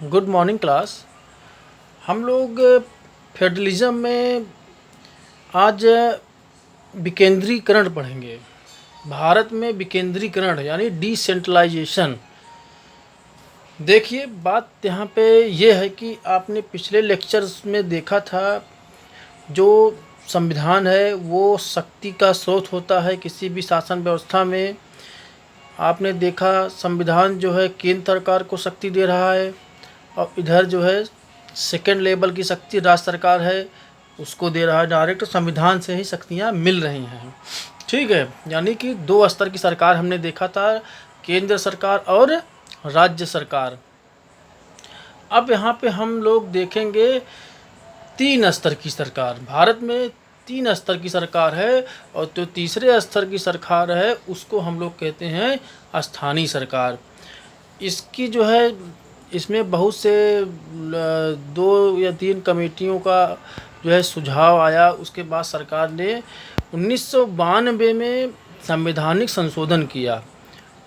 Good morning class. हम लोग federalism में आज विकेंद्रीकरण पढ़ेंगे। भारत में विकेंद्रीकरण यानी डिसेंट्रलाइजेशन। देखिए, बात यहाँ पे ये है कि आपने पिछले लेक्चर्स में देखा था, जो संविधान है वो शक्ति का स्रोत होता है किसी भी शासन व्यवस्था में। आपने देखा, संविधान जो है केंद्र सरकार को शक्ति दे रहा है और इधर जो है सेकेंड लेवल की शक्ति राज्य सरकार है उसको दे रहा है। डायरेक्ट संविधान से ही शक्तियाँ मिल रही हैं। ठीक है, यानी कि दो स्तर की सरकार हमने देखा था, केंद्र सरकार और राज्य सरकार। अब यहाँ पे हम लोग देखेंगे तीन स्तर की सरकार। भारत में तीन स्तर की सरकार है और जो तीसरे स्तर की सरकार है उसको हम लोग कहते हैं स्थानीय सरकार। इसकी जो है, इसमें बहुत से 2 या 3 कमेटियों का जो है सुझाव आया। उसके बाद सरकार ने 1992 में संवैधानिक संशोधन किया।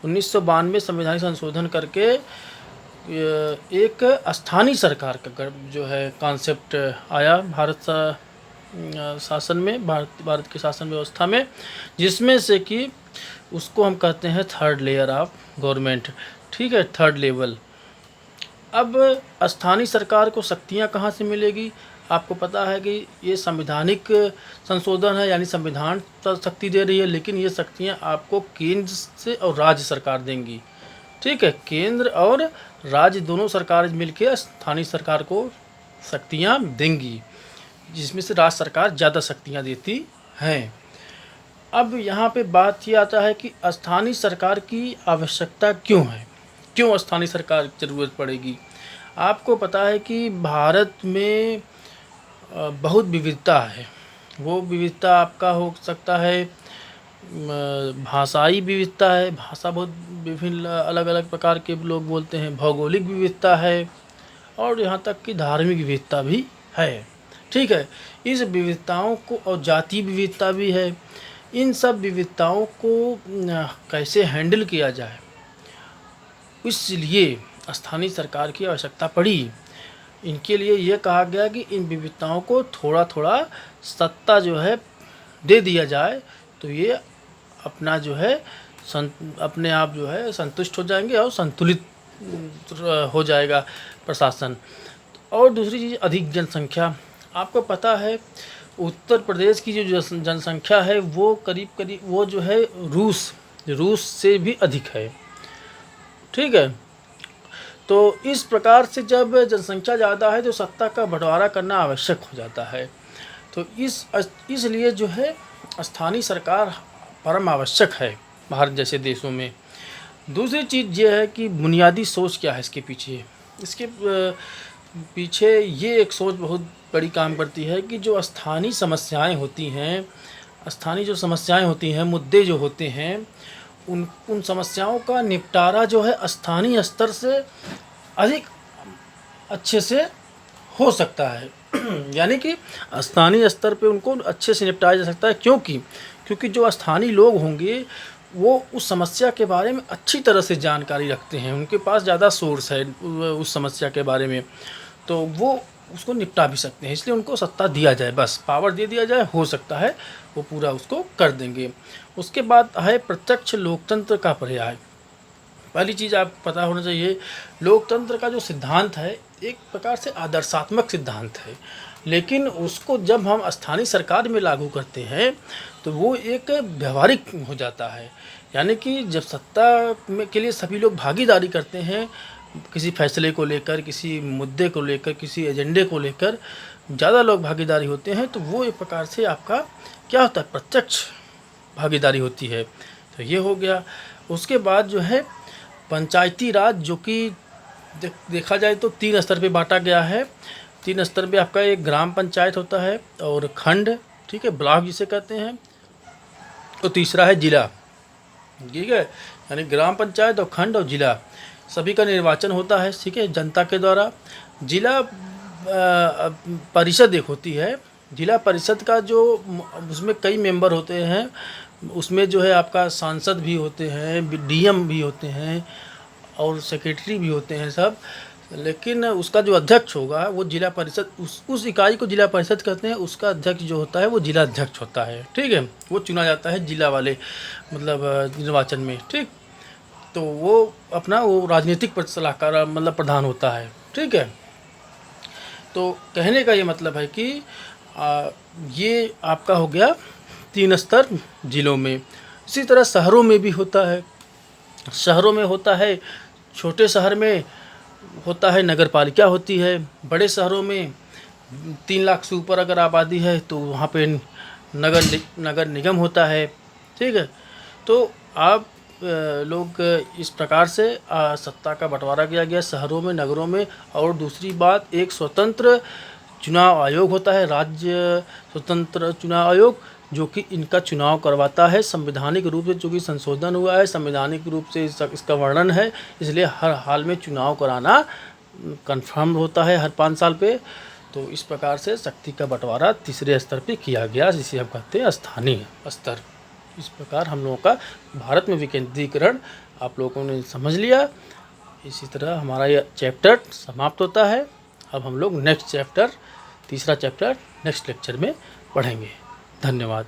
1992 संवैधानिक संशोधन करके एक स्थानीय सरकार का जो है कॉन्सेप्ट आया भारत शासन में, भारत की शासन व्यवस्था में, जिसमें से कि उसको हम कहते हैं थर्ड लेयर ऑफ गवर्नमेंट। ठीक है, थर्ड लेवल। अब स्थानीय सरकार को शक्तियां कहाँ से मिलेगी? आपको पता है कि ये संवैधानिक संशोधन है, यानी संविधान शक्ति दे रही है, लेकिन ये शक्तियां आपको केंद्र से और राज्य सरकार देंगी। ठीक है, केंद्र और राज्य दोनों सरकार मिलकर स्थानीय सरकार को शक्तियां देंगी, जिसमें से राज्य सरकार ज़्यादा शक्तियां देती हैं। अब यहाँ पे बात ये आता है कि स्थानीय सरकार की आवश्यकता क्यों है, क्यों स्थानीय सरकार की ज़रूरत पड़ेगी। आपको पता है कि भारत में बहुत विविधता है। वो विविधता आपका हो सकता है भाषाई विविधता है, भाषा बहुत विभिन्न अलग अलग प्रकार के लोग बोलते हैं। भौगोलिक विविधता है और यहाँ तक कि धार्मिक विविधता भी है। ठीक है, इस विविधताओं को, और जाति विविधता भी है। इन सब विविधताओं को कैसे हैंडल किया जाए, इसलिए स्थानीय सरकार की आवश्यकता पड़ी। इनके लिए ये कहा गया कि इन विविधताओं को थोड़ा थोड़ा सत्ता जो है दे दिया जाए, तो ये अपना जो है अपने आप जो है संतुष्ट हो जाएंगे और संतुलित हो जाएगा प्रशासन। और दूसरी चीज़, अधिक जनसंख्या। आपको पता है उत्तर प्रदेश की जो जनसंख्या है वो करीब करीब वो जो है रूस से भी अधिक है। ठीक है, तो इस प्रकार से जब जनसंख्या ज़्यादा है तो सत्ता का बंटवारा करना आवश्यक हो जाता है। तो इसलिए जो है स्थानीय सरकार परम आवश्यक है भारत जैसे देशों में। दूसरी चीज़ ये है कि बुनियादी सोच क्या है इसके पीछे। इसके पीछे ये एक सोच बहुत बड़ी काम करती है कि जो स्थानीय समस्याएं होती हैं, स्थानीय जो समस्याएं होती हैं, मुद्दे जो होते हैं, उन समस्याओं का निपटारा जो है स्थानीय स्तर से अधिक अच्छे से हो सकता है। यानी कि स्थानीय स्तर पे उनको अच्छे से निपटाया जा सकता है, क्योंकि जो स्थानीय लोग होंगे वो उस समस्या के बारे में अच्छी तरह से जानकारी रखते हैं, उनके पास ज़्यादा सोर्स है उस समस्या के बारे में, तो वो उसको निपटा भी सकते हैं। इसलिए उनको सत्ता दिया जाए, बस पावर दे दिया जाए, हो सकता है वो पूरा उसको कर देंगे। उसके बाद है प्रत्यक्ष लोकतंत्र का पर्याय। पहली चीज़ आपको पता होना चाहिए, लोकतंत्र का जो सिद्धांत है एक प्रकार से आदर्शात्मक सिद्धांत है, लेकिन उसको जब हम स्थानीय सरकार में लागू करते हैं तो वो एक व्यवहारिक हो जाता है। यानी कि जब सत्ता में के लिए सभी लोग भागीदारी करते हैं, किसी फैसले को लेकर, किसी मुद्दे को लेकर, किसी एजेंडे को लेकर ज़्यादा लोग भागीदारी होते हैं, तो वो एक प्रकार से आपका क्या होता है, प्रत्यक्ष भागीदारी होती है। तो ये हो गया। उसके बाद जो है पंचायती राज, जो कि देखा जाए तो 3 स्तर पे बांटा गया है। 3 स्तर पे आपका एक ग्राम पंचायत होता है और खंड, ठीक है, ब्लॉक जिसे कहते हैं, तो तीसरा है जिला। ठीक है, यानी ग्राम पंचायत और खंड और जिला, सभी का निर्वाचन होता है, ठीक है, जनता के द्वारा। जिला परिषद एक होती है। जिला परिषद का जो, उसमें कई मेंबर होते हैं, उसमें जो है आपका सांसद भी होते हैं, डीएम भी होते हैं और सेक्रेटरी भी होते हैं सब। लेकिन उसका जो अध्यक्ष होगा वो जिला परिषद, उस इकाई को जिला परिषद कहते हैं। उसका अध्यक्ष जो होता है वो जिला अध्यक्ष होता है, ठीक है। वो चुना जाता है जिला वाले मतलब निर्वाचन में, ठीक। तो वो अपना वो राजनीतिक सलाहकार मतलब प्रधान होता है, ठीक है। तो कहने का ये मतलब है कि ये आपका हो गया 3 स्तर जिलों में। इसी तरह शहरों में भी होता है। शहरों में होता है, छोटे शहर में होता है नगर पालिका होती है। बड़े शहरों में 3 लाख से ऊपर अगर आबादी है तो वहाँ पे नगर निगम होता है, ठीक है। तो आप लोग इस प्रकार से सत्ता का बंटवारा किया गया शहरों में, नगरों में। और दूसरी बात, एक स्वतंत्र चुनाव आयोग होता है, राज्य स्वतंत्र चुनाव आयोग, जो कि इनका चुनाव करवाता है संवैधानिक रूप से। चूँकि संशोधन हुआ है, संवैधानिक रूप से इसका वर्णन है, इसलिए हर हाल में चुनाव कराना कन्फर्म होता है हर 5 साल पे। तो इस प्रकार से शक्ति का बंटवारा तीसरे स्तर पे किया गया, जिसे हम कहते हैं स्थानीय स्तर। इस प्रकार हम लोगों का भारत में विकेंद्रीकरण आप लोगों ने समझ लिया। इसी तरह हमारा यह चैप्टर समाप्त होता है। अब हम लोग नेक्स्ट चैप्टर, तीसरा चैप्टर नेक्स्ट लेक्चर में पढ़ेंगे। धन्यवाद।